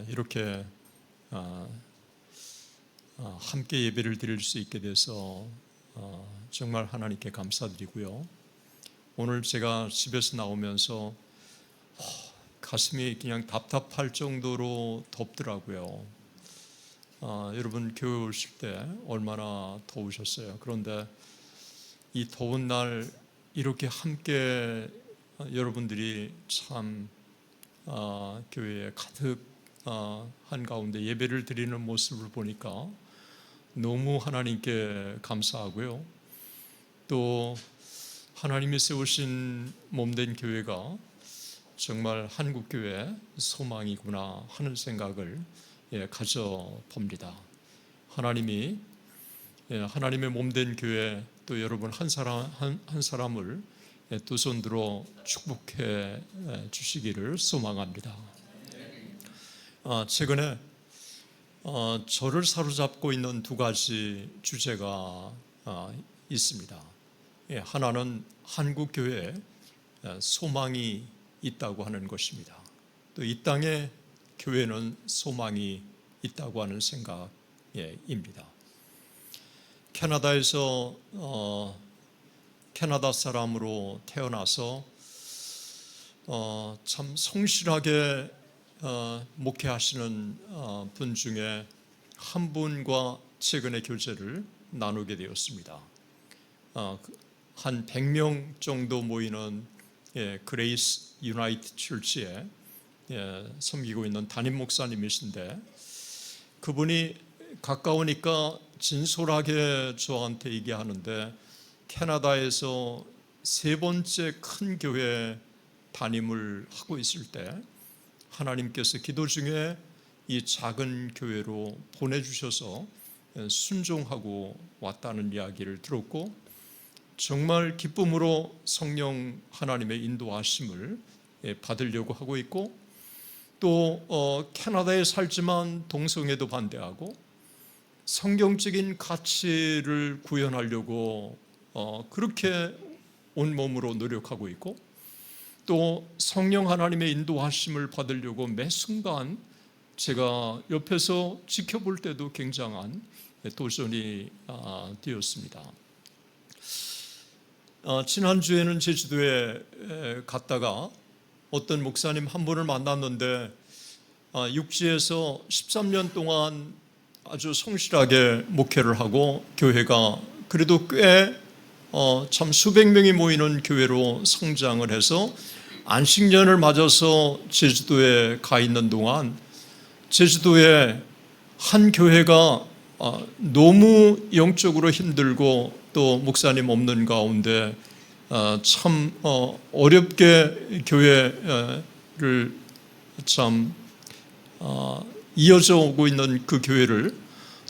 이렇게 함께 예배를 드릴 수 있게 돼서 정말 하나님께 감사드리고요. 오늘 제가 집에서 나오면서 가슴이 그냥 답답할 정도로 덥더라고요. 여러분 교회 오실 때 얼마나 더우셨어요. 그런데 이 더운 날 이렇게 함께 여러분들이 참 교회에 가득 한가운데 예배를 드리는 모습을 보니까 너무 하나님께 감사하고요. 또 하나님이 세우신 몸된 교회가 정말 한국교회 소망이구나 하는 생각을 가져봅니다. 하나님이 하나님의 몸된 교회 또 여러분 한 사람을 두 손 들어 축복해 주시기를 소망합니다. 최근에 저를 사로잡고 있는 두 가지 주제가 있습니다. 하나는 한국교회에 소망이 있다고 하는 것입니다. 또 이 땅에 교회는 소망이 있다고 하는 생각입니다. 캐나다에서 캐나다 사람으로 태어나서 참 성실하게 목회하시는 분 중에 한 분과 최근에 교제를 나누게 되었습니다. 한 100명 정도 모이는 그레이스 유나이트 철치에 섬기고 있는 담임 목사님이신데, 그분이 가까우니까 진솔하게 저한테 얘기하는데 캐나다에서 세 번째 큰 교회 담임을 하고 있을 때 하나님께서 기도 중에 이 작은 교회로 보내주셔서 순종하고 왔다는 이야기를 들었고, 정말 기쁨으로 성령 하나님의 인도하심을 받으려고 하고 있고, 또 캐나다에 살지만 동성애도 반대하고 성경적인 가치를 구현하려고 그렇게 온몸으로 노력하고 있고, 또 성령 하나님의 인도하심을 받으려고 매 순간 제가 옆에서 지켜볼 때도 굉장한 도전이 되었습니다. 지난주에는 제주도에 갔다가 어떤 목사님 한 분을 만났는데 육지에서 13년 동안 아주 성실하게 목회를 하고 교회가 그래도 꽤 참 수백 명이 모이는 교회로 성장을 해서 안식년을 맞아서 제주도에 가 있는 동안 제주도에 한 교회가 너무 영적으로 힘들고 또 목사님 없는 가운데 참 어렵게 교회를 참 이어져 오고 있는 그 교회를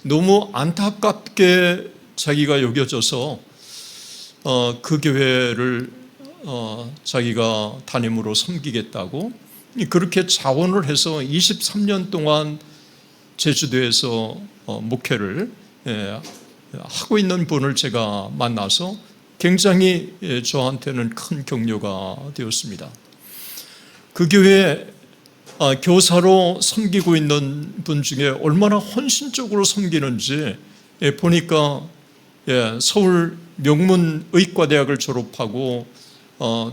너무 안타깝게 자기가 여겨져서 그 교회를 자기가 담임으로 섬기겠다고 그렇게 자원을 해서 23년 동안 제주도에서 목회를 하고 있는 분을 제가 만나서 굉장히 저한테는 큰 격려가 되었습니다. 그 교회에 교사로 섬기고 있는 분 중에 얼마나 헌신적으로 섬기는지 보니까 서울 명문의과대학을 졸업하고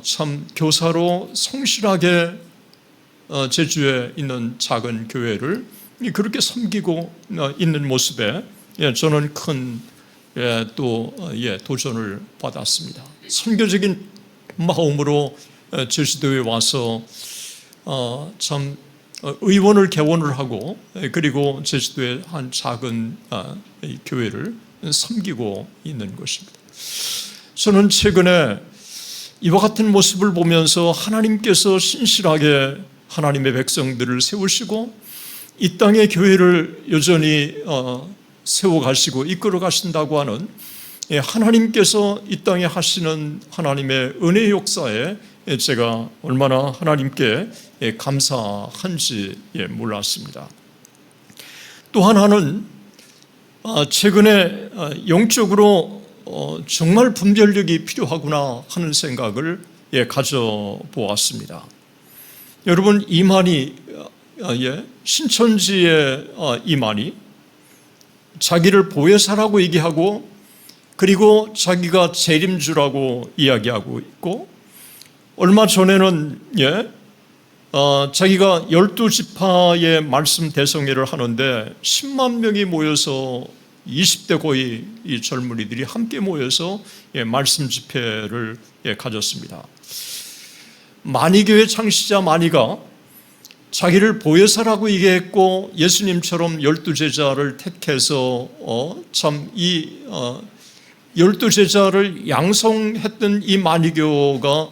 참 교사로 성실하게 제주에 있는 작은 교회를 그렇게 섬기고 있는 모습에 저는 큰 도전을 받았습니다. 선교적인 마음으로 제주도에 와서 참 의원을 개원을 하고 그리고 제주도의 한 작은 교회를 섬기고 있는 것입니다. 저는 최근에 이와 같은 모습을 보면서 하나님께서 신실하게 하나님의 백성들을 세우시고 이 땅의 교회를 여전히 세워가시고 이끌어 가신다고 하는 하나님께서 이 땅에 하시는 하나님의 은혜의 역사에 제가 얼마나 하나님께 감사한지 몰랐습니다. 또 하나는 최근에 영적으로 정말 분별력이 필요하구나 하는 생각을 가져보았습니다. 여러분, 이만희 신천지의 이만희, 자기를 보혜사라고 얘기하고 그리고 자기가 재림주라고 이야기하고 있고, 얼마 전에는 자기가 12지파의 말씀 대성회를 하는데 10만 명이 모여서 20대 거의 이 젊은이들이 함께 모여서 말씀 집회를 가졌습니다. 만희교회 창시자 만희가 자기를 보혜사라고 얘기했고 예수님처럼 12제자를 택해서 참 이 12제자를 양성했던 이 만희교가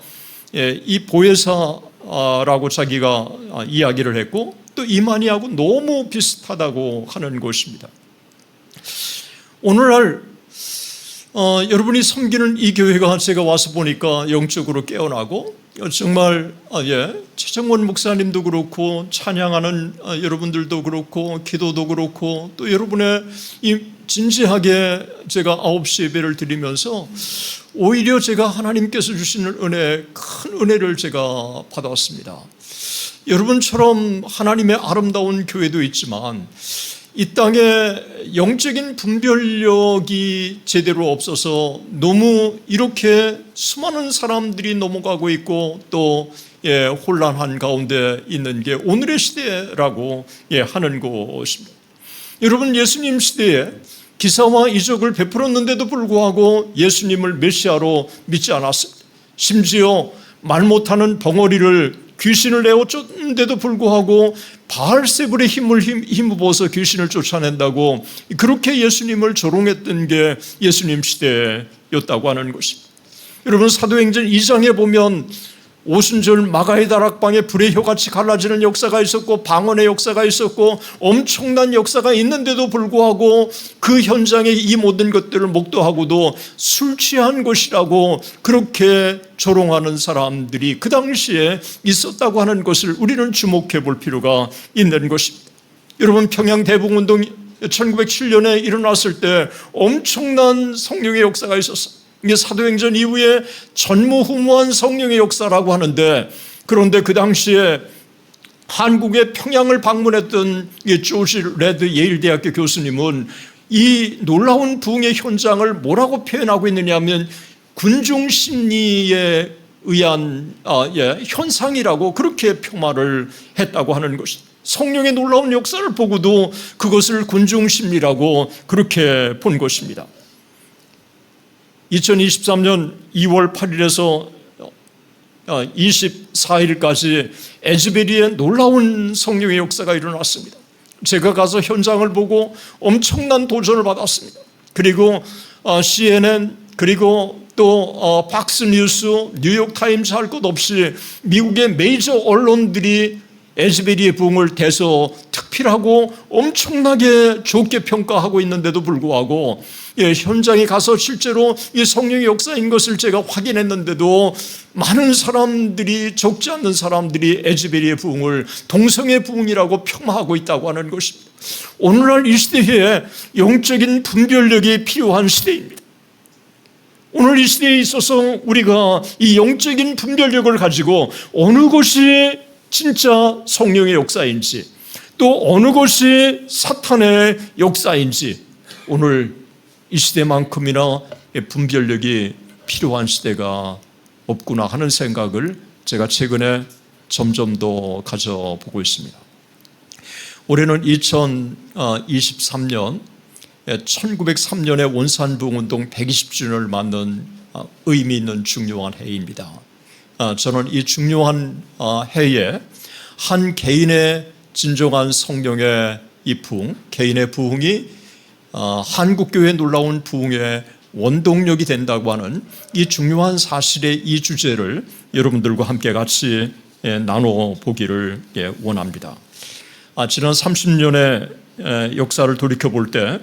이 보혜사라고 자기가 이야기를 했고 또 이만희하고 너무 비슷하다고 하는 것입니다. 오늘날 여러분이 섬기는 이 교회가 제가 와서 보니까 영적으로 깨어나고 정말 최정원 목사님도 그렇고 찬양하는 여러분들도 그렇고 기도도 그렇고 또 여러분의 이 진지하게 제가 9시 예배를 드리면서 오히려 제가 하나님께서 주시는 은혜, 큰 은혜를 제가 받았습니다. 여러분처럼 하나님의 아름다운 교회도 있지만 이 땅에 영적인 분별력이 제대로 없어서 너무 이렇게 수많은 사람들이 넘어가고 있고 또 혼란한 가운데 있는 게 오늘의 시대라고 하는 것입니다. 여러분, 예수님 시대에 기사와 이적을 베풀었는데도 불구하고 예수님을 메시아로 믿지 않았습니다. 심지어 말 못하는 벙어리를 귀신을 내어 쫓는데도 불구하고 바알세불의 힘을 힘입어서 귀신을 쫓아낸다고 그렇게 예수님을 조롱했던 게 예수님 시대였다고 하는 것입니다. 여러분, 사도행전 2장에 보면 오순절 마가의 다락방에 불의 혀같이 갈라지는 역사가 있었고 방언의 역사가 있었고 엄청난 역사가 있는데도 불구하고 그 현장에 이 모든 것들을 목도하고도 술 취한 것이라고 그렇게 조롱하는 사람들이 그 당시에 있었다고 하는 것을 우리는 주목해 볼 필요가 있는 것입니다. 여러분, 평양 대북운동 1907년에 일어났을 때 엄청난 성령의 역사가 있었어요. 이게 사도행전 이후에 전무후무한 성령의 역사라고 하는데, 그런데 그 당시에 한국의 평양을 방문했던 조지 레드 예일대학교 교수님은 이 놀라운 부흥의 현장을 뭐라고 표현하고 있느냐 하면 군중심리에 의한 현상이라고 그렇게 표말을 했다고 하는 것입니다. 성령의 놀라운 역사를 보고도 그것을 군중심리라고 그렇게 본 것입니다. 2023년 2월 8일에서 24일까지 에즈베리에 놀라운 성령의 역사가 일어났습니다. 제가 가서 현장을 보고 엄청난 도전을 받았습니다. 그리고 CNN 그리고 또 박스뉴스, 뉴욕타임스 할 것 없이 미국의 메이저 언론들이 에즈베리의 부흥을 대서특필하고 엄청나게 좋게 평가하고 있는데도 불구하고 현장에 가서 실제로 이 성령의 역사인 것을 제가 확인했는데도 많은 사람들이, 적지 않는 사람들이 에즈베리의 부흥을 동성의 부흥이라고 폄하하고 있다고 하는 것입니다. 오늘날 이 시대에 영적인 분별력이 필요한 시대입니다. 오늘 이 시대에 있어서 우리가 이 영적인 분별력을 가지고 어느 것이 진짜 성령의 역사인지 또 어느 것이 사탄의 역사인지 오늘 이 시대만큼이나 분별력이 필요한 시대가 없구나 하는 생각을 제가 최근에 점점 더 가져보고 있습니다. 올해는 2023년 1903년의 원산부흥운동 120주년을 맞는 의미 있는 중요한 해입니다. 저는 이 중요한 해에 한 개인의 진정한 성령의 이 부흥, 개인의 부흥이 한국교회의 놀라운 부흥의 원동력이 된다고 하는 이 중요한 사실의 이 주제를 여러분들과 함께 같이 나눠보기를 원합니다. 지난 30년의 역사를 돌이켜볼 때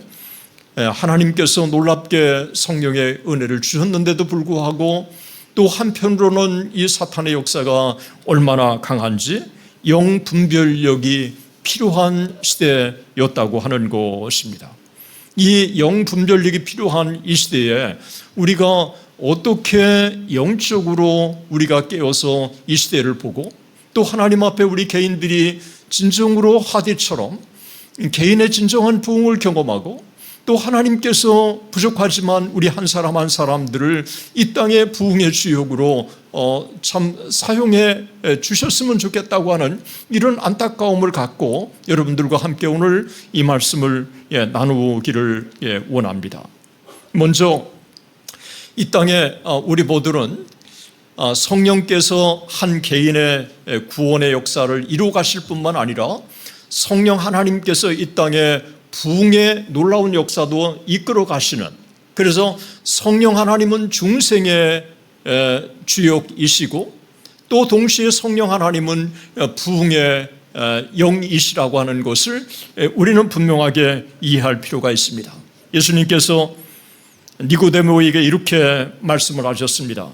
하나님께서 놀랍게 성령의 은혜를 주셨는데도 불구하고 또 한편으로는 이 사탄의 역사가 얼마나 강한지 영분별력이 필요한 시대였다고 하는 것입니다. 이 영분별력이 필요한 이 시대에 우리가 어떻게 영적으로 우리가 깨어서 이 시대를 보고 또 하나님 앞에 우리 개인들이 진정으로 하디처럼 개인의 진정한 부흥을 경험하고 또 하나님께서 부족하지만 우리 한 사람 한 사람들을 이 땅의 부흥의 주역으로 참 사용해 주셨으면 좋겠다고 하는 이런 안타까움을 갖고 여러분들과 함께 오늘 이 말씀을 나누기를 원합니다. 먼저 이 땅에 우리 모두는 성령께서 한 개인의 구원의 역사를 이루어 가실 뿐만 아니라 성령 하나님께서 이 땅에 부흥의 놀라운 역사도 이끌어 가시는, 그래서 성령 하나님은 중생의 주역이시고 또 동시에 성령 하나님은 부흥의 영이시라고 하는 것을 우리는 분명하게 이해할 필요가 있습니다. 예수님께서 니고데모에게 이렇게 말씀을 하셨습니다.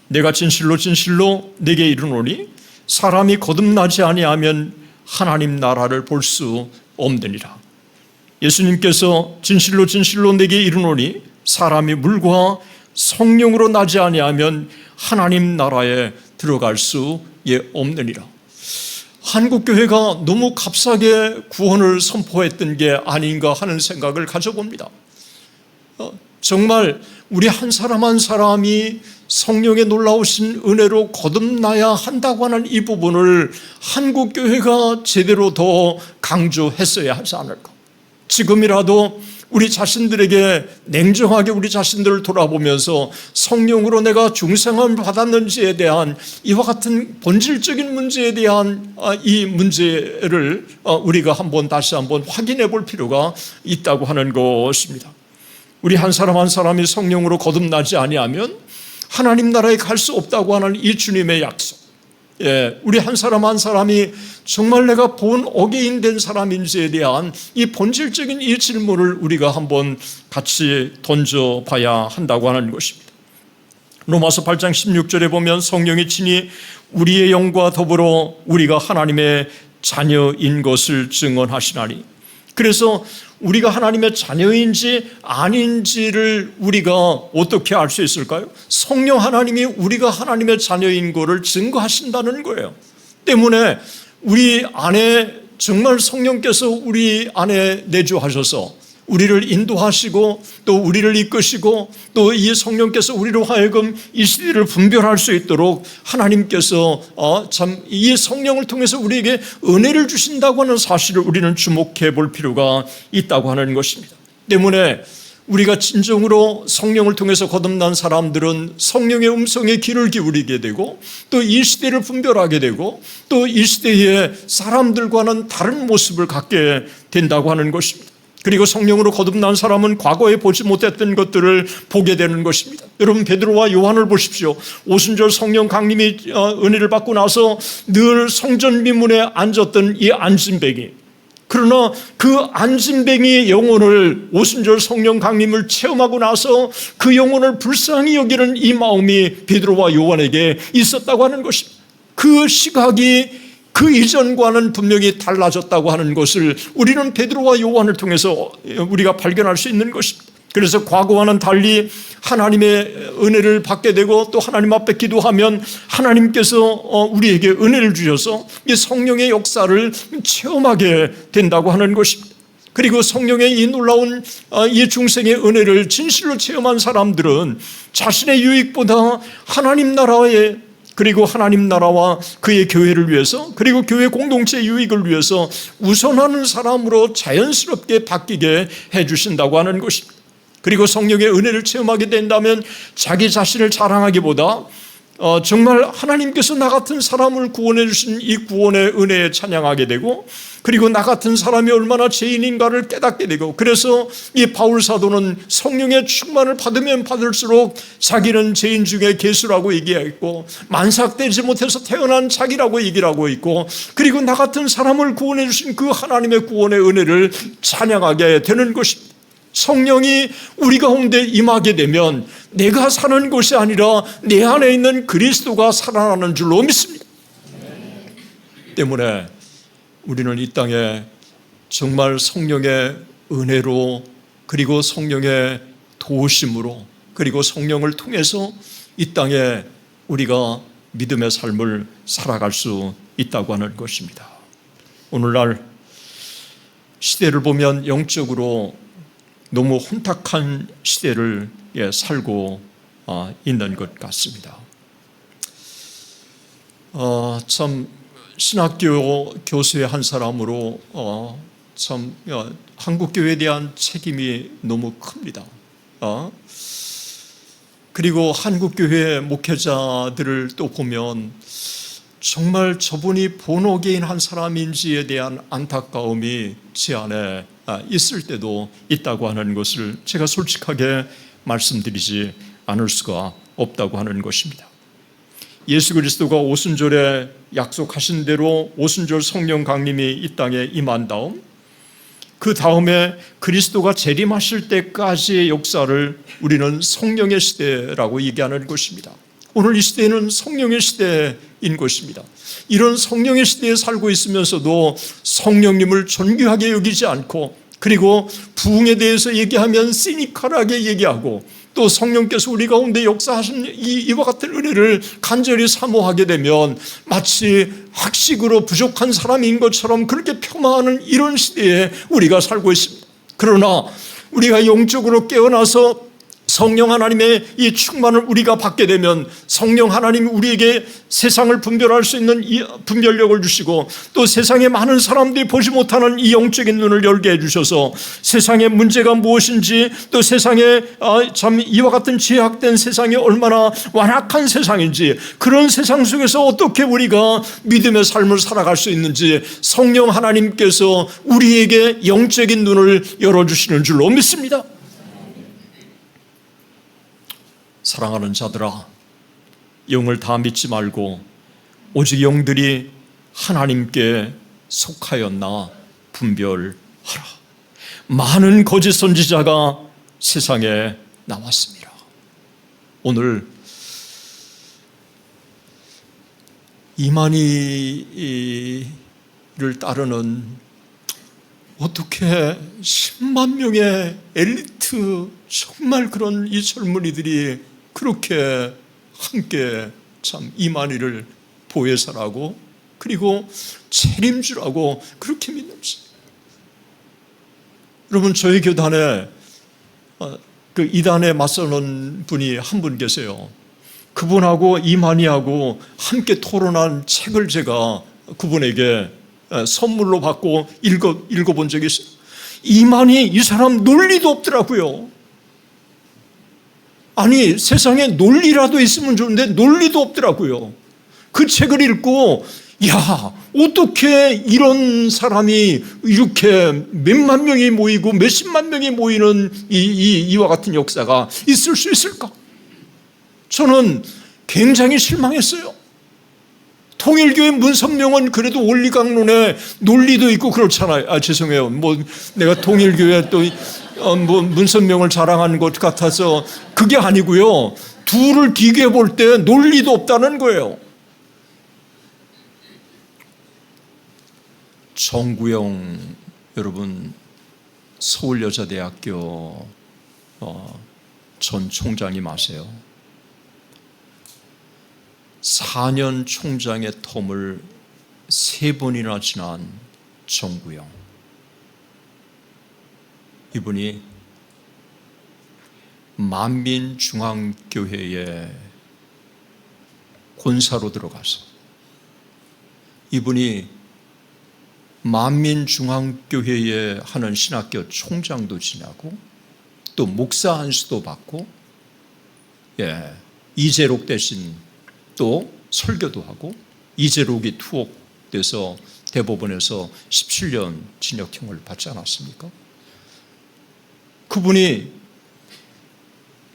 내가 진실로 진실로 네게 이르노니 사람이 거듭나지 아니하면 하나님 나라를 볼 수 없느니라. 예수님께서 진실로 진실로 내게 이르노니 사람이 물과 성령으로 나지 아니하면 하나님 나라에 들어갈 수 없느니라. 한국교회가 너무 값싸게 구원을 선포했던 게 아닌가 하는 생각을 가져봅니다. 정말 우리 한 사람 한 사람이 성령의 놀라우신 은혜로 거듭나야 한다고 하는 이 부분을 한국교회가 제대로 더 강조했어야 하지 않을까. 지금이라도 우리 자신들에게 냉정하게 우리 자신들을 돌아보면서 성령으로 내가 중생함을 받았는지에 대한 이와 같은 본질적인 문제에 대한 이 문제를 우리가 다시 한번 확인해 볼 필요가 있다고 하는 것입니다. 우리 한 사람 한 사람이 성령으로 거듭나지 아니하면 하나님 나라에 갈 수 없다고 하는 이 주님의 약속, 우리 한 사람 한 사람이 정말 내가 본 어게인 된 사람인지에 대한 이 본질적인 이 질문을 우리가 한번 같이 던져봐야 한다고 하는 것입니다. 로마서 8장 16절에 보면 성령이 친히 우리의 영과 더불어 우리가 하나님의 자녀인 것을 증언하시나니, 그래서 우리가 하나님의 자녀인지 아닌지를 우리가 어떻게 알 수 있을까요? 성령 하나님이 우리가 하나님의 자녀인 것을 증거하신다는 거예요. 때문에 우리 안에 정말 성령께서 우리 안에 내주하셔서 우리를 인도하시고 또 우리를 이끄시고 또 이 성령께서 우리로 하여금 이 시대를 분별할 수 있도록 하나님께서 참 이 성령을 통해서 우리에게 은혜를 주신다고 하는 사실을 우리는 주목해 볼 필요가 있다고 하는 것입니다. 때문에 우리가 진정으로 성령을 통해서 거듭난 사람들은 성령의 음성에 귀를 기울이게 되고 또 이 시대를 분별하게 되고 또 이 시대의 사람들과는 다른 모습을 갖게 된다고 하는 것입니다. 그리고 성령으로 거듭난 사람은 과거에 보지 못했던 것들을 보게 되는 것입니다. 여러분 베드로와 요한을 보십시오. 오순절 성령 강림이 은혜를 받고 나서 늘 성전 미문에 앉았던 이 안진뱅이, 그러나 그 안진뱅이의 영혼을 오순절 성령 강림을 체험하고 나서 그 영혼을 불쌍히 여기는 이 마음이 베드로와 요한에게 있었다고 하는 것입니다. 그 시각이 그 이전과는 분명히 달라졌다고 하는 것을 우리는 베드로와 요한을 통해서 우리가 발견할 수 있는 것입니다. 그래서 과거와는 달리 하나님의 은혜를 받게 되고 또 하나님 앞에 기도하면 하나님께서 우리에게 은혜를 주셔서 이 성령의 역사를 체험하게 된다고 하는 것입니다. 그리고 성령의 이 놀라운 이 중생의 은혜를 진실로 체험한 사람들은 자신의 유익보다 하나님 나라의 그리고 하나님 나라와 그의 교회를 위해서 그리고 교회 공동체의 유익을 위해서 우선하는 사람으로 자연스럽게 바뀌게 해주신다고 하는 것입니다. 그리고 성령의 은혜를 체험하게 된다면 자기 자신을 자랑하기보다 정말 하나님께서 나 같은 사람을 구원해 주신 이 구원의 은혜에 찬양하게 되고 그리고 나 같은 사람이 얼마나 죄인인가를 깨닫게 되고, 그래서 이 바울 사도는 성령의 충만을 받으면 받을수록 자기는 죄인 중에 괴수라고 얘기했고 만삭되지 못해서 태어난 자기라고 얘기를 하고 있고, 그리고 나 같은 사람을 구원해 주신 그 하나님의 구원의 은혜를 찬양하게 되는 것입니다. 성령이 우리 가운데 임하게 되면 내가 사는 것이 아니라 내 안에 있는 그리스도가 살아나는 줄로 믿습니다. 때문에 우리는 이 땅에 정말 성령의 은혜로 그리고 성령의 도우심으로 그리고 성령을 통해서 이 땅에 우리가 믿음의 삶을 살아갈 수 있다고 하는 것입니다. 오늘날 시대를 보면 영적으로 너무 혼탁한 시대를 살고 있는 것 같습니다. 참 신학교 교수의 한 사람으로 참 한국 교회에 대한 책임이 너무 큽니다. 그리고 한국 교회 목회자들을 또 보면 정말 저분이 본어게인 한 사람인지에 대한 안타까움이 제 안에 있을 때도 있다고 하는 것을 제가 솔직하게 말씀드리지 않을 수가 없다고 하는 것입니다. 예수 그리스도가 오순절에 약속하신 대로 오순절 성령 강림이 이 땅에 임한 다음 그 다음에 그리스도가 재림하실 때까지의 역사를 우리는 성령의 시대라고 얘기하는 것입니다. 오늘 이 시대는 성령의 시대인 것입니다. 이런 성령의 시대에 살고 있으면서도 성령님을 존귀하게 여기지 않고 그리고 부흥에 대해서 얘기하면 시니컬하게 얘기하고 또 성령께서 우리 가운데 역사하신 이와 같은 은혜를 간절히 사모하게 되면 마치 학식으로 부족한 사람인 것처럼 그렇게 폄하하는 이런 시대에 우리가 살고 있습니다. 그러나 우리가 영적으로 깨어나서 성령 하나님의 이 충만을 우리가 받게 되면 성령 하나님이 우리에게 세상을 분별할 수 있는 이 분별력을 주시고 또 세상에 많은 사람들이 보지 못하는 이 영적인 눈을 열게 해주셔서 세상의 문제가 무엇인지 또 세상에 참 이와 같은 죄악된 세상이 얼마나 완악한 세상인지 그런 세상 속에서 어떻게 우리가 믿음의 삶을 살아갈 수 있는지 성령 하나님께서 우리에게 영적인 눈을 열어주시는 줄로 믿습니다. 사랑하는 자들아, 영을 다 믿지 말고 오직 영들이 하나님께 속하였나 분별하라. 많은 거짓 선지자가 세상에 나왔습니다. 오늘 이만희를 따르는 어떻게 10만 명의 엘리트 정말 그런 이 젊은이들이 그렇게 함께 참 이만희를 보혜사라고 그리고 책임주라고 그렇게 믿는지. 여러분 저희 교단에 그 이단에 맞서는 분이 한 분 계세요. 그분하고 이만희하고 함께 토론한 책을 제가 그분에게 선물로 받고 읽어본 적이 있어요. 이만희 이 사람 논리도 없더라고요. 아니 세상에 논리라도 있으면 좋은데 논리도 없더라고요. 그 책을 읽고 야 어떻게 이런 사람이 이렇게 몇만 명이 모이고 몇십만 명이 모이는 이와 같은 역사가 있을 수 있을까? 저는 굉장히 실망했어요. 통일교회 문선명은 그래도 원리강론에 논리도 있고 그렇잖아요. 죄송해요. 내가 통일교회 또 문선명을 자랑하는 것 같아서 그게 아니고요. 둘을 비교해 볼 때 논리도 없다는 거예요. 정구영 여러분 서울여자대학교 전 총장님 아세요? 4년 총장의 텀을 3번이나 지난 정구영. 이분이 만민중앙교회에 권사로 들어가서 이분이 만민중앙교회에 하는 신학교 총장도 지나고 또 목사 안수도 받고 이재록 대신 또 설교도 하고 이재록이 투옥돼서 대법원에서 17년 징역형을 받지 않았습니까? 그분이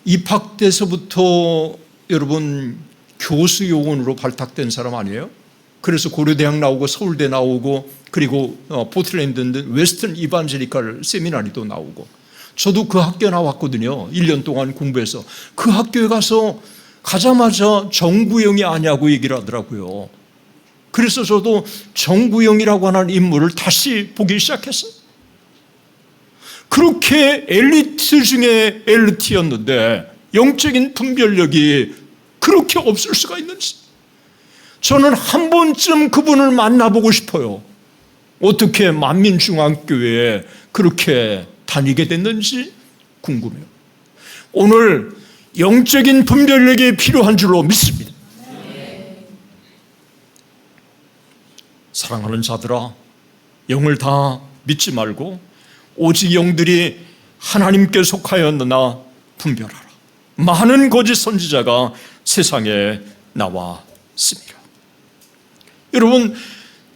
입학돼서부터 여러분 교수 요원으로 발탁된 사람 아니에요? 그래서 고려대학 나오고 서울대 나오고 그리고 포틀랜드 웨스턴 이반젤리칼 세미나리도 나오고 저도 그 학교 나왔거든요. 1년 동안 공부해서 그 학교에 가서 가자마자 정구영이 아냐고 얘기를 하더라고요. 그래서 저도 정구영이라고 하는 인물을 다시 보기 시작했어요. 그렇게 엘리트 중에 엘리트였는데 영적인 분별력이 그렇게 없을 수가 있는지 저는 한 번쯤 그분을 만나보고 싶어요. 어떻게 만민중앙교회에 그렇게 다니게 됐는지 궁금해요. 오늘 영적인 분별력이 필요한 줄로 믿습니다. 사랑하는 자들아, 영을 다 믿지 말고 오직 영들이 하나님께 속하였느나 분별하라. 많은 거짓 선지자가 세상에 나왔습니다. 여러분,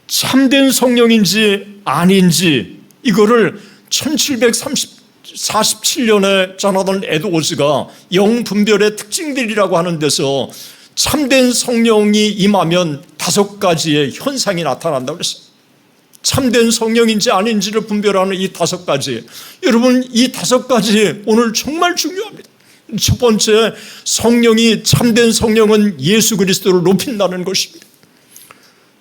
참된 성령인지 아닌지 이거를 1747년에 조나단 에드워즈가 영분별의 특징들이라고 하는 데서 참된 성령이 임하면 5가지의 현상이 나타난다고 그랬어요. 참된 성령인지 아닌지를 분별하는 이 5가지. 여러분, 이 5가지 오늘 정말 중요합니다. 첫 번째, 참된 성령은 예수 그리스도를 높인다는 것입니다.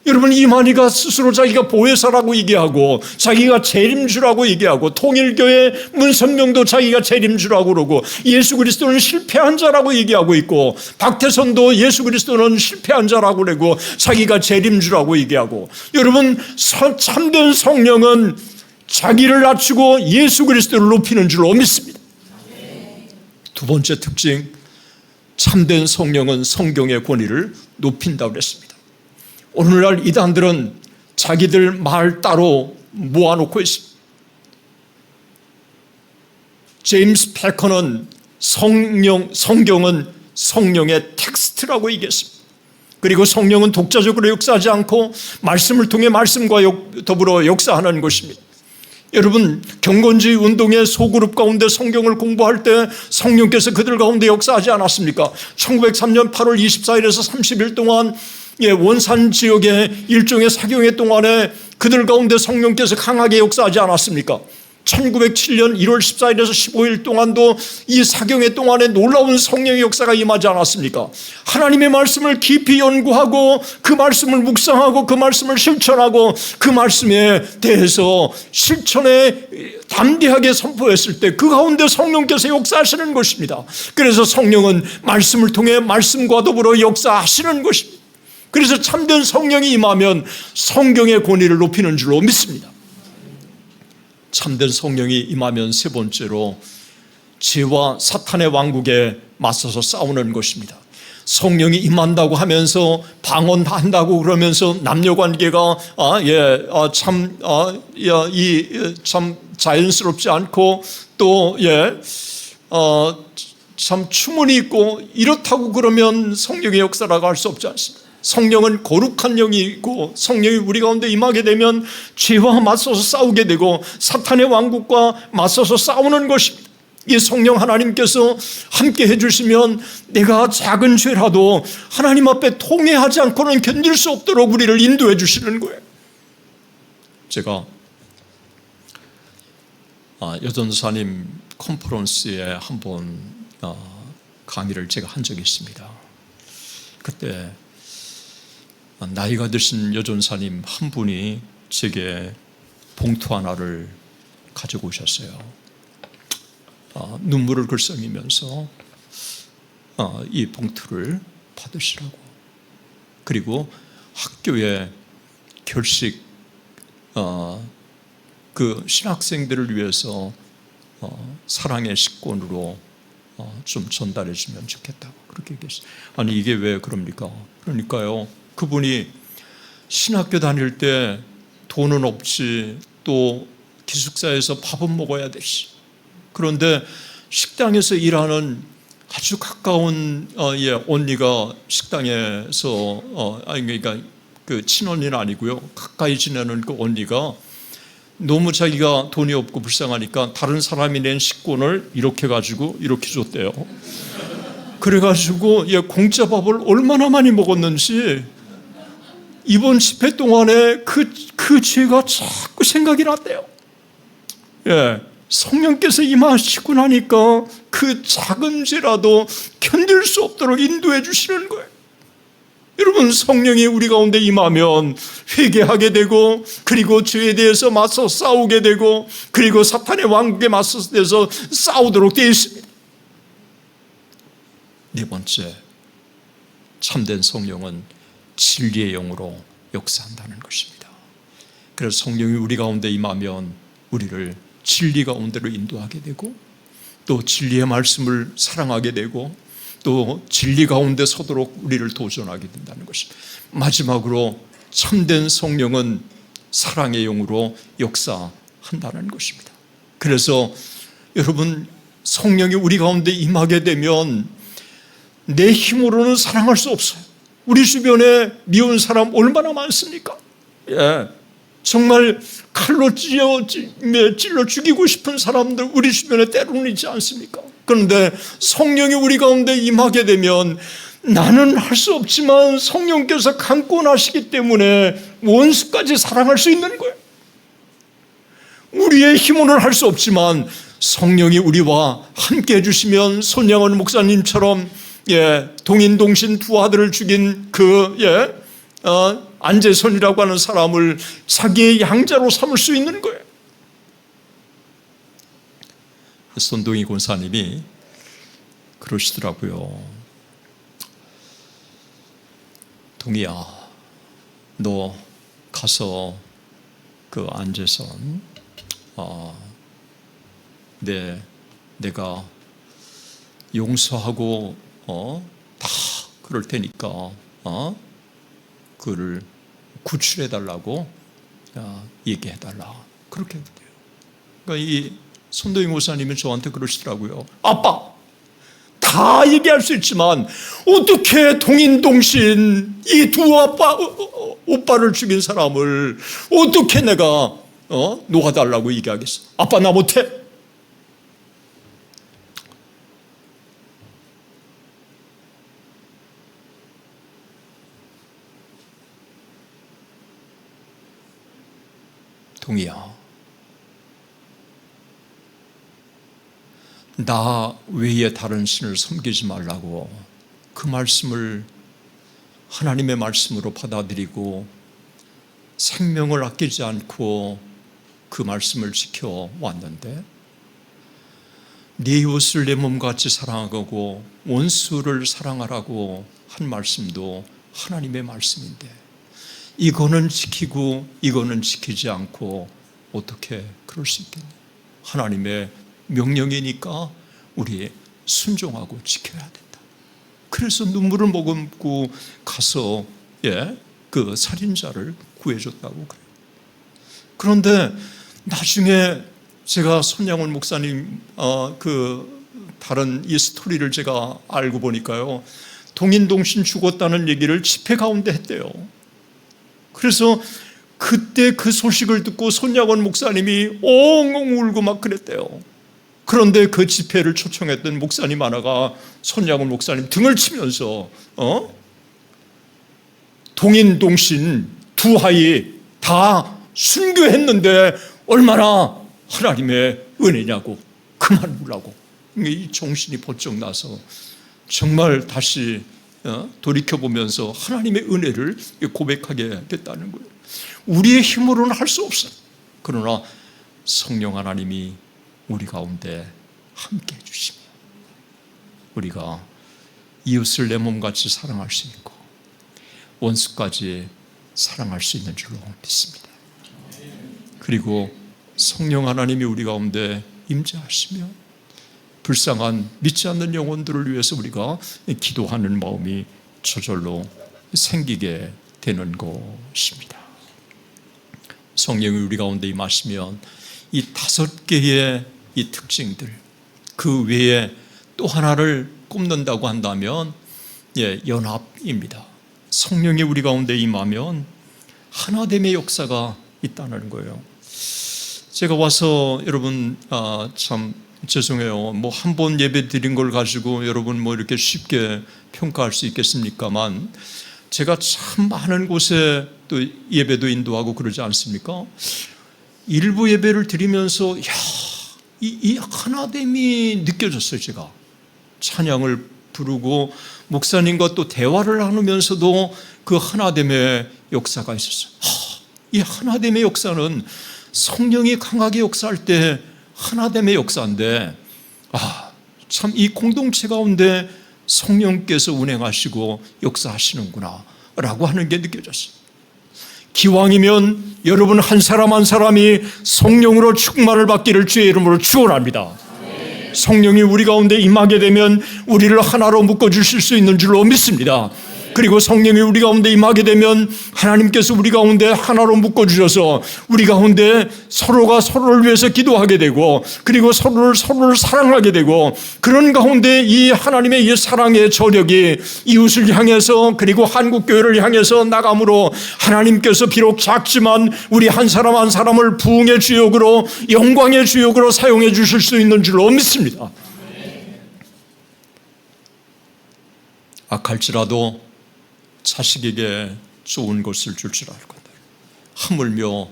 여러분, 이만희가 스스로 자기가 보혜사라고 얘기하고 자기가 재림주라고 얘기하고 통일교회 문선명도 자기가 재림주라고 그러고 예수 그리스도는 실패한 자라고 얘기하고 있고 박태선도 예수 그리스도는 실패한 자라고 그러고 자기가 재림주라고 얘기하고, 여러분, 참된 성령은 자기를 낮추고 예수 그리스도를 높이는 줄로 믿습니다. 두 번째 특징, 참된 성령은 성경의 권위를 높인다고 그랬습니다. 오늘날 이단들은 자기들 말 따로 모아놓고 있습니다. 제임스 패커는 성경은 성령의 텍스트라고 얘기했습니다. 그리고 성령은 독자적으로 역사하지 않고 말씀을 통해 말씀과 더불어 역사하는 것입니다. 여러분, 경건주의 운동의 소그룹 가운데 성경을 공부할 때 성령께서 그들 가운데 역사하지 않았습니까? 1903년 8월 24일에서 30일 동안 원산 지역의 일종의 사경회 동안에 그들 가운데 성령께서 강하게 역사하지 않았습니까? 1907년 1월 14일에서 15일 동안도 이 사경회 동안에 놀라운 성령의 역사가 임하지 않았습니까? 하나님의 말씀을 깊이 연구하고 그 말씀을 묵상하고 그 말씀을 실천하고 그 말씀에 대해서 실천에 담대하게 선포했을 때 그 가운데 성령께서 역사하시는 것입니다. 그래서 성령은 말씀을 통해 말씀과 더불어 역사하시는 것입니다. 그래서 참된 성령이 임하면 성경의 권위를 높이는 줄로 믿습니다. 참된 성령이 임하면 세 번째로 죄와 사탄의 왕국에 맞서서 싸우는 것입니다. 성령이 임한다고 하면서 방언한다고 그러면서 남녀관계가 참 자연스럽지 않고 또 참 추문이 있고 이렇다고 그러면 성령의 역사라고 할 수 없지 않습니다. 성령은 거룩한 영이고 성령이 우리 가운데 임하게 되면 죄와 맞서서 싸우게 되고 사탄의 왕국과 맞서서 싸우는 것입니다. 이 성령 하나님께서 함께 해주시면 내가 작은 죄라도 하나님 앞에 통회하지 않고는 견딜 수 없도록 우리를 인도해 주시는 거예요. 제가 여전사님 컨퍼런스에 한번 강의를 제가 한 적이 있습니다. 그때 나이가 드신 여전사님 한 분이 제게 봉투 하나를 가지고 오셨어요. 눈물을 글썽이면서 이 봉투를 받으시라고. 그리고 학교에 결식 그 신학생들을 위해서 사랑의 식권으로 좀 전달해 주면 좋겠다고 그렇게 얘기했어요. 아니 이게 왜 그럽니까? 그러니까요, 그분이 신학교 다닐 때 돈은 없지 또 기숙사에서 밥은 먹어야 되지. 그런데 식당에서 일하는 아주 가까운 언니가 식당에서 그러니까 그 친언니는 아니고요, 가까이 지내는 그 언니가 너무 자기가 돈이 없고 불쌍하니까 다른 사람이 낸 식권을 이렇게 가지고 이렇게 줬대요. 그래가지고 공짜 밥을 얼마나 많이 먹었는지 이번 집회 동안에 그 죄가 자꾸 생각이 났대요. 성령께서 임하시고 나니까 그 작은 죄라도 견딜 수 없도록 인도해 주시는 거예요. 여러분, 성령이 우리 가운데 임하면 회개하게 되고 그리고 죄에 대해서 맞서 싸우게 되고 그리고 사탄의 왕국에 맞서서 싸우도록 되어 있습니다. 네 번째, 참된 성령은 진리의 영으로 역사한다는 것입니다. 그래서 성령이 우리 가운데 임하면 우리를 진리 가운데로 인도하게 되고 또 진리의 말씀을 사랑하게 되고 또 진리 가운데 서도록 우리를 도전하게 된다는 것입니다. 마지막으로 참된 성령은 사랑의 영으로 역사한다는 것입니다. 그래서 여러분, 성령이 우리 가운데 임하게 되면 내 힘으로는 사랑할 수 없어요. 우리 주변에 미운 사람 얼마나 많습니까? 정말 칼로 찔러 죽이고 싶은 사람들 우리 주변에 때로는 있지 않습니까? 그런데 성령이 우리 가운데 임하게 되면 나는 할 수 없지만 성령께서 강권하시기 때문에 원수까지 사랑할 수 있는 거예요. 우리의 힘으로는 할 수 없지만 성령이 우리와 함께 해주시면 손양원 목사님처럼 동인동신 두 아들을 죽인 안재선이라고 하는 사람을 자기의 양자로 삼을 수 있는 거예요. 손동희 권사님이 그러시더라고요. 동희야, 너 가서 그 안재선 내가 용서하고 다 그럴 테니까 그를 구출해달라고 얘기해달라. 그렇게 해도 돼요. 그러니까 이 손도희 목사님이 저한테 그러시더라고요. 아빠, 다 얘기할 수 있지만 어떻게 동인동신 이 두 오빠를 죽인 사람을 어떻게 내가 놓아달라고 얘기하겠어? 아빠, 나 못해. 동희야, 나 외에 다른 신을 섬기지 말라고 그 말씀을 하나님의 말씀으로 받아들이고 생명을 아끼지 않고 그 말씀을 지켜왔는데 네 이웃을 내 몸같이 사랑하고 원수를 사랑하라고 한 말씀도 하나님의 말씀인데 이거는 지키고 이거는 지키지 않고 어떻게 그럴 수 있겠냐. 하나님의 명령이니까 우리 순종하고 지켜야 된다. 그래서 눈물을 머금고 가서 그 살인자를 구해줬다고 그래요. 그런데 나중에 제가 손양원 목사님 그 다른 이 스토리를 제가 알고 보니까요, 동인동신 죽었다는 얘기를 집회 가운데 했대요. 그래서 그때 그 소식을 듣고 손양원 목사님이 엉엉 울고 막 그랬대요. 그런데 그 집회를 초청했던 목사님 하나가 손양원 목사님 등을 치면서 동인동신 두 아이 다 순교했는데 얼마나 하나님의 은혜냐고 그만 울라고. 이 정신이 번쩍 나서 정말 다시 돌이켜보면서 하나님의 은혜를 고백하게 됐다는 거예요. 우리의 힘으로는 할 수 없어요. 그러나 성령 하나님이 우리 가운데 함께 해주시며 우리가 이웃을 내 몸같이 사랑할 수 있고 원수까지 사랑할 수 있는 줄로 믿습니다. 그리고 성령 하나님이 우리 가운데 임재하시며 불쌍한 믿지 않는 영혼들을 위해서 우리가 기도하는 마음이 저절로 생기게 되는 것입니다. 성령이 우리 가운데 임하시면 이 5개의 이 특징들 그 외에 또 하나를 꼽는다고 한다면 연합입니다. 성령이 우리 가운데 임하면 하나됨의 역사가 있다는 거예요. 제가 와서 여러분 참 죄송해요. 뭐 한 번 예배 드린 걸 가지고 여러분 뭐 이렇게 쉽게 평가할 수 있겠습니까만 제가 참 많은 곳에 또 예배도 인도하고 그러지 않습니까? 일부 예배를 드리면서 이 하나됨이 느껴졌어요. 제가 찬양을 부르고 목사님과 또 대화를 나누면서도 그 하나됨의 역사가 있었어요. 이 하나됨의 역사는 성령이 강하게 역사할 때 하나됨의 역사인데 참 이 공동체 가운데 성령께서 운행하시고 역사하시는구나 라고 하는 게 느껴졌어요. 기왕이면 여러분 한 사람 한 사람이 성령으로 충만을 받기를 주의 이름으로 축원합니다. 성령이 우리 가운데 임하게 되면 우리를 하나로 묶어주실 수 있는 줄로 믿습니다. 그리고 성령이 우리 가운데 임하게 되면 하나님께서 우리 가운데 하나로 묶어주셔서 우리 가운데 서로가 서로를 위해서 기도하게 되고, 그리고 서로를 사랑하게 되고, 그런 가운데 이 하나님의 이 사랑의 저력이 이웃을 향해서, 그리고 한국교회를 향해서 나감으로 하나님께서 비록 작지만 우리 한 사람 한 사람을 부흥의 주역으로, 영광의 주역으로 사용해 주실 수 있는 줄로 믿습니다. 악할지라도 자식에게 좋은 것을 줄 알거든. 하물며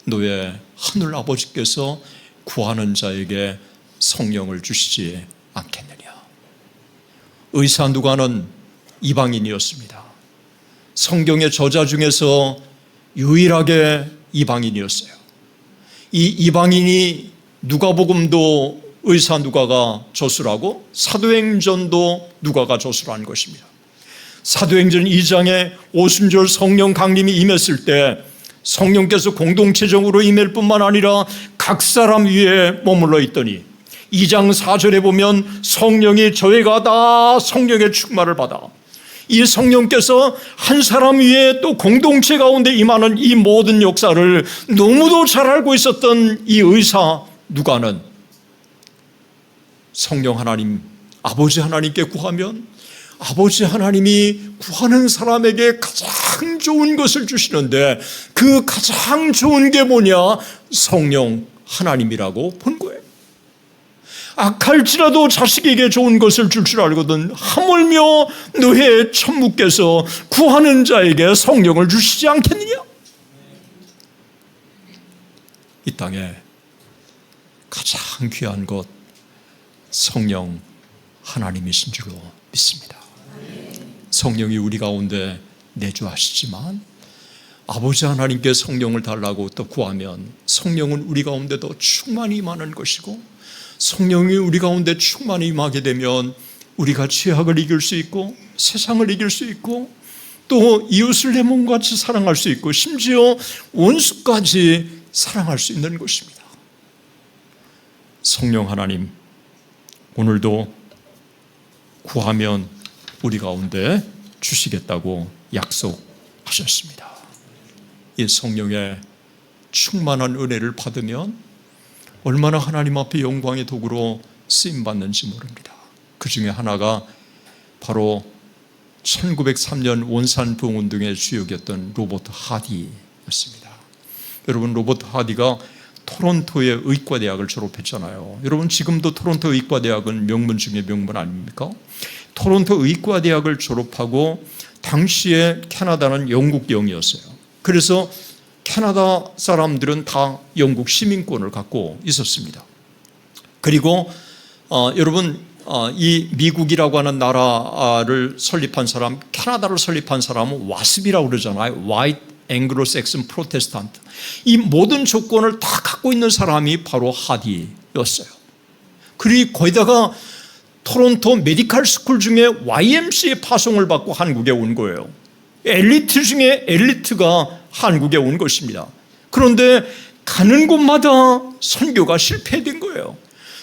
너의 하늘 아버지께서 구하는 자에게 성령을 주시지 않겠느냐. 의사 누가는 이방인이었습니다. 성경의 저자 중에서 유일하게 이방인이었어요. 이 이방인이 누가복음도 의사 누가가 저술하고 사도행전도 누가가 저술한 것입니다. 사도행전 2장에 오순절 성령 강림이 임했을 때 성령께서 공동체적으로 임할 뿐만 아니라 각 사람 위에 머물러 있더니 2장 4절에 보면 성령이 저희가 다 성령의 충만을 받아, 이 성령께서 한 사람 위에 또 공동체 가운데 임하는 이 모든 역사를 너무도 잘 알고 있었던 이 의사 누가는 성령 하나님, 아버지 하나님께 구하면 아버지 하나님이 구하는 사람에게 가장 좋은 것을 주시는데, 그 가장 좋은 게 뭐냐? 성령 하나님이라고 본 거예요. 악할지라도 자식에게 좋은 것을 줄 알거든 하물며 너의 천부께서 구하는 자에게 성령을 주시지 않겠느냐? 이 땅에 가장 귀한 것 성령 하나님이신 줄로 믿습니다. 성령이 우리 가운데 내주하시지만 아버지 하나님께 성령을 달라고 또 구하면 성령은 우리 가운데 더 충만히 임하는 것이고, 성령이 우리 가운데 충만히 임하게 되면 우리가 죄악을 이길 수 있고 세상을 이길 수 있고 또 이웃을 내 몸같이 사랑할 수 있고 심지어 원수까지 사랑할 수 있는 것입니다. 성령 하나님, 오늘도 구하면 우리 가운데 주시겠다고 약속하셨습니다. 이 성령의 충만한 은혜를 받으면 얼마나 하나님 앞에 영광의 도구로 쓰임받는지 모릅니다. 그 중에 하나가 바로 1903년 원산 부흥운동의 주역이었던 로버트 하디였습니다. 여러분, 로버트 하디가 토론토의 의과대학을 졸업했잖아요. 여러분, 지금도 토론토 의과대학은 명문 중에 명문 아닙니까? 토론토 의과대학을 졸업하고 당시에 캐나다는 영국령이었어요. 그래서 캐나다 사람들은 다 영국 시민권을 갖고 있었습니다. 그리고 여러분, 이 미국이라고 하는 나라를 설립한 사람, 캐나다를 설립한 사람은 와스비라고 그러잖아요. White Anglo-Saxon Protestant. 이 모든 조건을 다 갖고 있는 사람이 바로 하디였어요. 그리고 거기다가 토론토 메디컬 스쿨 중에 YMCA 파송을 받고 한국에 온 거예요. 엘리트 중에 엘리트가 한국에 온 것입니다. 그런데 가는 곳마다 선교가 실패된 거예요.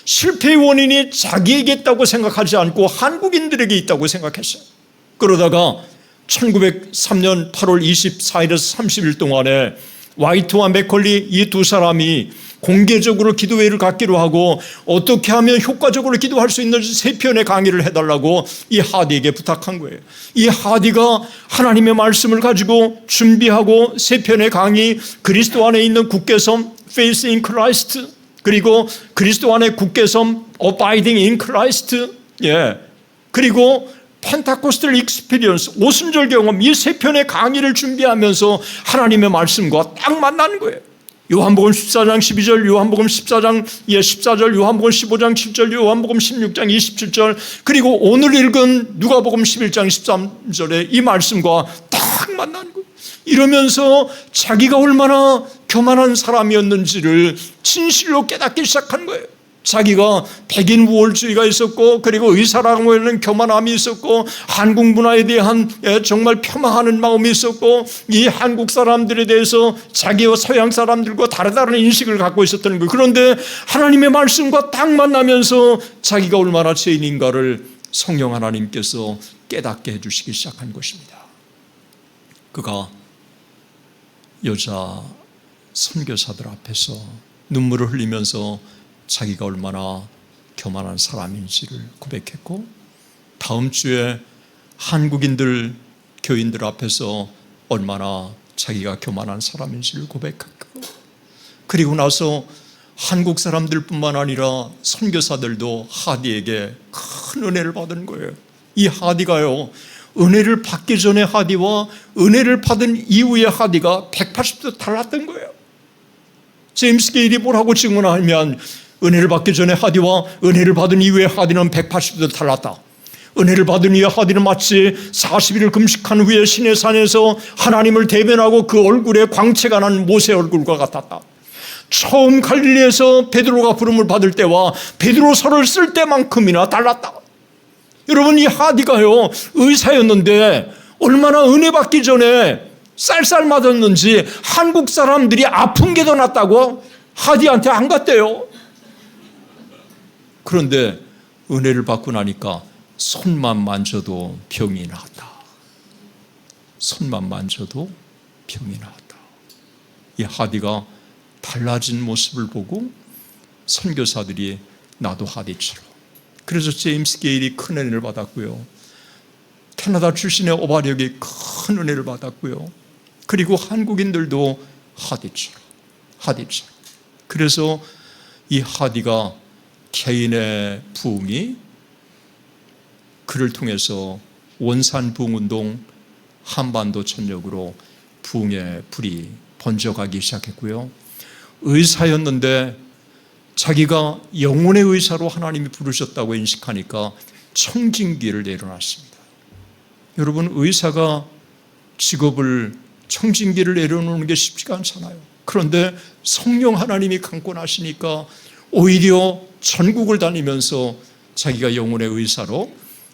실패의 원인이 자기에게 있다고 생각하지 않고 한국인들에게 있다고 생각했어요. 그러다가 1903년 8월 24일에서 30일 동안에 와이트와 맥컬리 이 두 사람이 공개적으로 기도회를 갖기로 하고 어떻게 하면 효과적으로 기도할 수 있는지 3편의 강의를 해달라고 이 하디에게 부탁한 거예요. 이 하디가 하나님의 말씀을 가지고 준비하고 3편의 강의, 그리스도 안에 있는 굳게섬 Faith in Christ, 그리고 그리스도 안에 굳게섬 Abiding in Christ, 그리고 펜타코스탈 익스피리언스, 오순절 경험, 이 3편의 강의를 준비하면서 하나님의 말씀과 딱 만나는 거예요. 요한복음 14장 12절, 요한복음 14장 14절, 요한복음 15장 7절, 요한복음 16장 27절, 그리고 오늘 읽은 누가복음 11장 13절의 이 말씀과 딱 만나는 거예요. 이러면서 자기가 얼마나 교만한 사람이었는지를 진실로 깨닫기 시작한 거예요. 자기가 백인 우월주의가 있었고, 그리고 의사라고 하는 교만함이 있었고, 한국 문화에 대한 정말 폄하하는 마음이 있었고, 이 한국 사람들에 대해서 자기와 서양 사람들과 다르다는 인식을 갖고 있었던 거예요. 그런데 하나님의 말씀과 딱 만나면서 자기가 얼마나 죄인인가를 성령 하나님께서 깨닫게 해주시기 시작한 것입니다. 그가 여자 선교사들 앞에서 눈물을 흘리면서 자기가 얼마나 교만한 사람인지를 고백했고, 다음 주에 한국인들, 교인들 앞에서 얼마나 자기가 교만한 사람인지를 고백했고, 그리고 나서 한국 사람들뿐만 아니라 선교사들도 하디에게 큰 은혜를 받은 거예요. 이 하디가요, 은혜를 받기 전에 하디와 은혜를 받은 이후의 하디가 180도 달랐던 거예요. 제임스 게일이 뭐라고 증언하면, 은혜를 받기 전에 하디와 은혜를 받은 이후의 하디는 180도 달랐다. 은혜를 받은 이후의 하디는 마치 40일을 금식한 후에 시내산에서 하나님을 대변하고 그 얼굴에 광채가 난 모세 얼굴과 같았다. 처음 갈릴리에서 베드로가 부름을 받을 때와 베드로서를 쓸 때만큼이나 달랐다. 여러분, 이 하디가요, 의사였는데 얼마나 은혜 받기 전에 쌀쌀 맞았는지 한국 사람들이 아픈 게 더 낫다고 하디한테 안 갔대요. 그런데 은혜를 받고 나니까 손만 만져도 병이 나았다. 손만 만져도 병이 나았다. 이 하디가 달라진 모습을 보고 선교사들이 나도 하디처럼. 그래서 제임스 게일이 큰 은혜를 받았고요. 캐나다 출신의 오바력이 큰 은혜를 받았고요. 그리고 한국인들도 하디처럼. 그래서 이 하디가 개인의 부흥이 그를 통해서 원산 부흥운동, 한반도 전역으로 부흥의 불이 번져가기 시작했고요. 의사였는데 자기가 영혼의 의사로 하나님이 부르셨다고 인식하니까 청진기를 내려놨습니다. 여러분, 의사가 직업을 청진기를 내려놓는 게 쉽지가 않잖아요. 그런데 성령 하나님이 감고 나시니까 오히려 전국을 다니면서 자기가 영혼의 의사로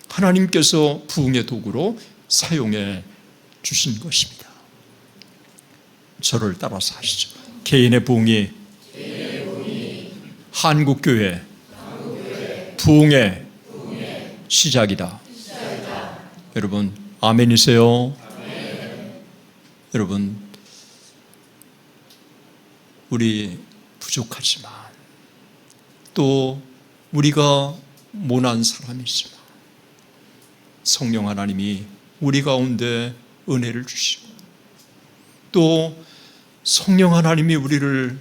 하나님께서 부흥의 도구로 사용해 주신 것입니다. 저를 따라서 하시죠. 개인의 부흥이 한국교회 부흥의 시작이다. 여러분, 아멘이세요? 여러분, 우리 부족하지만 또 우리가 모난 사람이지만 성령 하나님이 우리 가운데 은혜를 주시고 또 성령 하나님이 우리를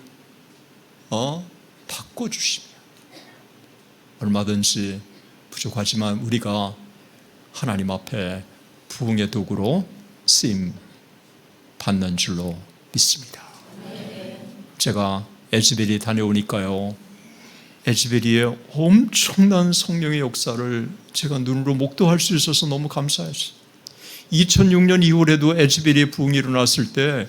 바꿔주시며 얼마든지 부족하지만 우리가 하나님 앞에 부흥의 도구로 쓰임 받는 줄로 믿습니다. 제가 에즈베리 다녀오니까요, 에즈베리의 엄청난 성령의 역사를 제가 눈으로 목도할 수 있어서 너무 감사했어요. 2006년 2월에도 에즈베리의 부흥이 일어났을 때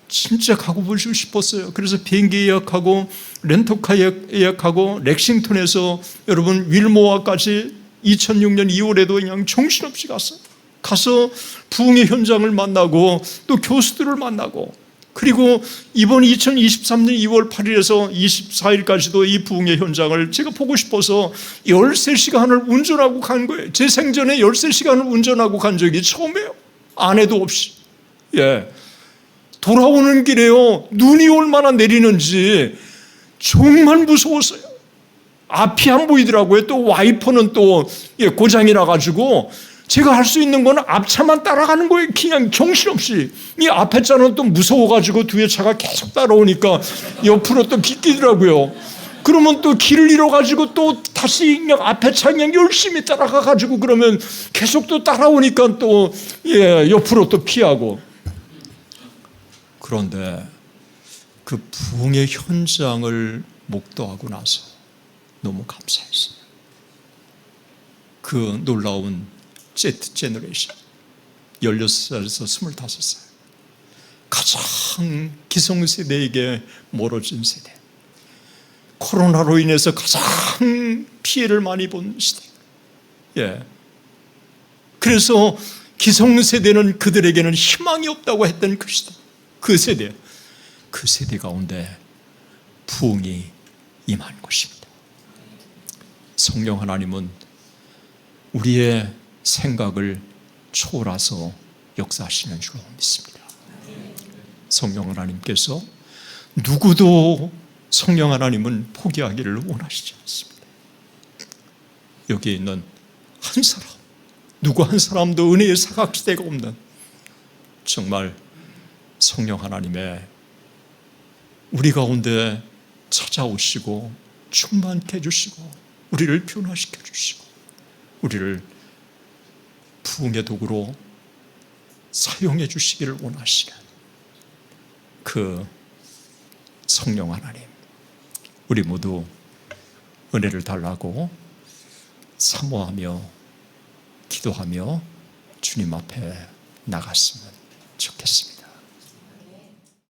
진짜 가고 보고 싶었어요. 그래서 비행기 예약하고 렌터카 예약하고 렉싱턴에서 여러분 윌모아까지 2006년 2월에도 그냥 정신없이 갔어요. 가서 부흥의 현장을 만나고 또 교수들을 만나고, 그리고 이번 2023년 2월 8일에서 24일까지도 이 부흥의 현장을 제가 보고 싶어서 13시간을 운전하고 간 거예요. 제 생전에 13시간을 운전하고 간 적이 처음이에요. 아내도 없이. 돌아오는 길에요, 눈이 얼마나 내리는지 정말 무서웠어요. 앞이 안 보이더라고요. 또 와이퍼는 또 고장이 나가지고 제가 할 수 있는 건 앞차만 따라가는 거예요. 그냥 정신없이. 이 앞에 차는 또 무서워가지고 뒤에 차가 계속 따라오니까 옆으로 또 비끼더라고요. 그러면 또 길을 잃어가지고 또 다시 그냥 앞에 차 그냥 열심히 따라가가지고 그러면 계속 또 따라오니까 또 옆으로 또 피하고. 그런데 그 부흥의 현장을 목도하고 나서 너무 감사했어요. 그 놀라운 Z 제너레이션, 16살에서 25살, 가장 기성세대에게 멀어진 세대, 코로나로 인해서 가장 피해를 많이 본 시대. 예. 그래서 기성세대는 그들에게는 희망이 없다고 했던 그 시대. 그 세대 가운데 부흥이 임한 것입니다. 성령 하나님은 우리의 생각을 초월해서 역사하시는 줄로 믿습니다. 성령 하나님께서 누구도 성령 하나님은 포기하기를 원하시지 않습니다. 여기에 있는 한 사람, 누구 한 사람도 은혜의 사각지대가 없는 정말 성령 하나님의 우리 가운데 찾아오시고 충만케 해주시고 우리를 변화시켜 주시고 우리를 부흥의 도구로 사용해 주시기를 원하시는 그 성령 하나님, 우리 모두 은혜를 달라고 사모하며 기도하며 주님 앞에 나갔으면 좋겠습니다.